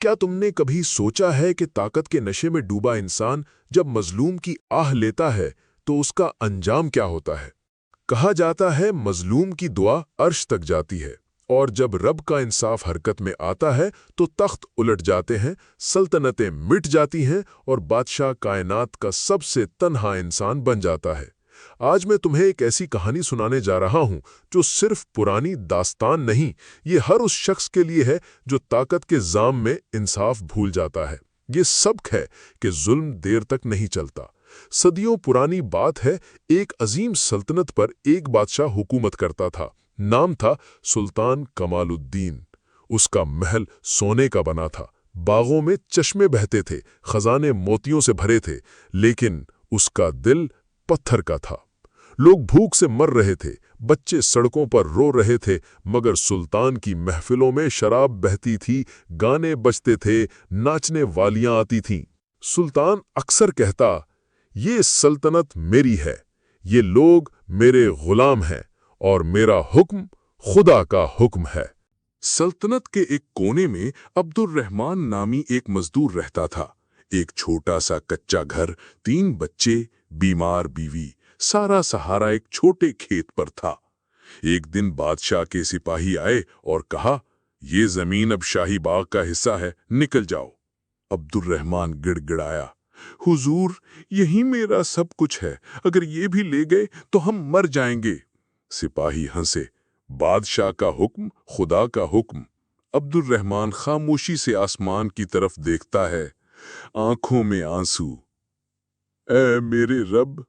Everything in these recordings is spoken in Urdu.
کیا تمنے کبھی سوچا ہے کہ طاقت کے نشے میں ڈوبا انسان جب مظلوم کی آہ لیتا ہے تو اس کا انجام کیا ہوتا ہے؟ کہا جاتا ہے مظلوم کی دعا عرش تک جاتی ہے، اور جب رب کا انصاف حرکت میں آتا ہے تو تخت الٹ جاتے ہیں، سلطنتیں مٹ جاتی ہیں اور بادشاہ کائنات کا سب سے تنہا انسان بن جاتا ہے۔ آج میں تمہیں ایک ایسی کہانی سنانے جا رہا ہوں جو صرف پرانی داستان نہیں، یہ ہر اس شخص کے لیے ہے جو طاقت کے جام میں انصاف بھول جاتا ہے۔ یہ سبق ہے کہ ظلم دیر تک نہیں چلتا۔ صدیوں پرانی بات ہے، ایک عظیم سلطنت پر ایک بادشاہ حکومت کرتا تھا۔ نام تھا سلطان کمال الدین۔ اس کا محل سونے کا بنا تھا، باغوں میں چشمے بہتے تھے، خزانے موتیوں سے بھرے تھے، لیکن اس کا دل پتھر کا تھا۔ لوگ بھوک سے مر رہے تھے، بچے سڑکوں پر رو رہے تھے، مگر سلطان کی محفلوں میں شراب بہتی تھی، گانے بجتے تھے، ناچنے والیاں آتی تھیں۔ سلطان اکثر کہتا، یہ سلطنت میری ہے، یہ لوگ میرے غلام ہیں، اور میرا حکم خدا کا حکم ہے۔ سلطنت کے ایک کونے میں عبد الرحمن نامی ایک مزدور رہتا تھا۔ ایک چھوٹا سا کچا گھر، 3 بچے، بیمار بیوی، سارا سہارا ایک چھوٹے کھیت پر تھا۔ ایک دن بادشاہ کے سپاہی آئے اور کہا، یہ زمین اب شاہی باغ کا حصہ ہے، نکل جاؤ۔ عبد الرحمن گڑ گڑایا، حضور، یہی میرا سب کچھ ہے، اگر یہ بھی لے گئے تو ہم مر جائیں گے۔ سپاہی ہنسے، بادشاہ کا حکم خدا کا حکم۔ عبد الرحمن خاموشی سے آسمان کی طرف دیکھتا ہے، آنکھوں میں آنسو۔ اے میرے رب،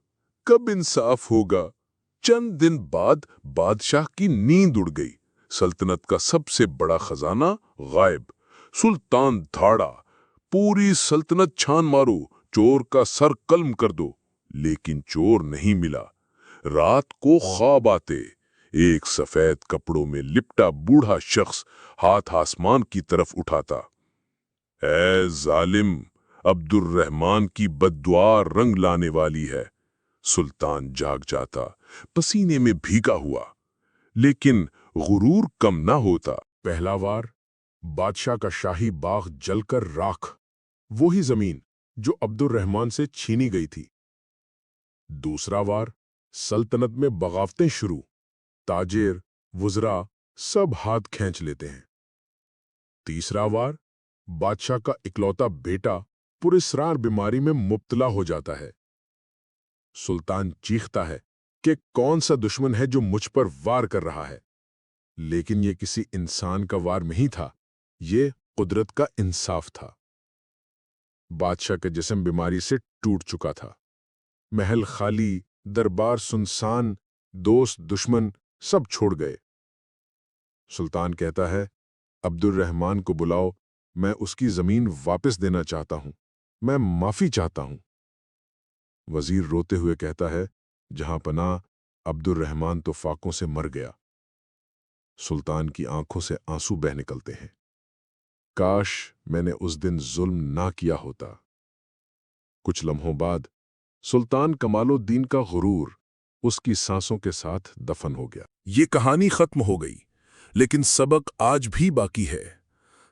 کب انصاف ہوگا؟ چند دن بعد بادشاہ کی نیند اڑ گئی۔ سلطنت کا سب سے بڑا خزانہ غائب۔ سلطان دھاڑا، پوری سلطنت چھان مارو، چور کا سر قلم کر دو، لیکن چور نہیں ملا۔ رات کو خواب آتے، ایک سفید کپڑوں میں لپٹا بوڑھا شخص ہاتھ آسمان کی طرف اٹھاتا، اے ظالم، عبد الرحمن کی بد دعا رنگ لانے والی ہے۔ سلطان جاگ جاتا، پسینے میں بھیگا ہوا، لیکن غرور کم نہ ہوتا۔ پہلا وار، بادشاہ کا شاہی باغ جل کر راکھ، وہی زمین جو عبد الرحمن سے چھینی گئی تھی۔ دوسرا وار، سلطنت میں بغاوتیں شروع، تاجر، وزراء سب ہاتھ کھینچ لیتے ہیں۔ تیسرا وار، بادشاہ کا اکلوتا بیٹا پراسرار بیماری میں مبتلا ہو جاتا ہے۔ سلطان چیختا ہے کہ کون سا دشمن ہے جو مجھ پر وار کر رہا ہے، لیکن یہ کسی انسان کا وار نہیں تھا، یہ قدرت کا انصاف تھا۔ بادشاہ کا جسم بیماری سے ٹوٹ چکا تھا، محل خالی، دربار سنسان، دوست دشمن سب چھوڑ گئے۔ سلطان کہتا ہے، عبد الرحمن کو بلاؤ، میں اس کی زمین واپس دینا چاہتا ہوں، میں معافی چاہتا ہوں۔ وزیر روتے ہوئے کہتا ہے، جہاں پناہ، عبد الرحمن تو فاقوں سے مر گیا۔ سلطان کی آنکھوں سے آنسو بہہ نکلتے ہیں، کاش میں نے اس دن ظلم نہ کیا ہوتا۔ کچھ لمحوں بعد سلطان کمال الدین کا غرور اس کی سانسوں کے ساتھ دفن ہو گیا۔ یہ کہانی ختم ہو گئی، لیکن سبق آج بھی باقی ہے۔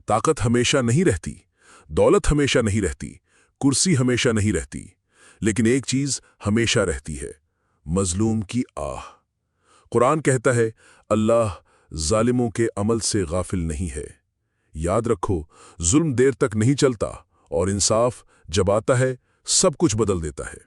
طاقت ہمیشہ نہیں رہتی، دولت ہمیشہ نہیں رہتی، کرسی ہمیشہ نہیں رہتی، لیکن ایک چیز ہمیشہ رہتی ہے، مظلوم کی آہ۔ قرآن کہتا ہے، اللہ ظالموں کے عمل سے غافل نہیں ہے۔ یاد رکھو، ظلم دیر تک نہیں چلتا، اور انصاف جب آتا ہے سب کچھ بدل دیتا ہے۔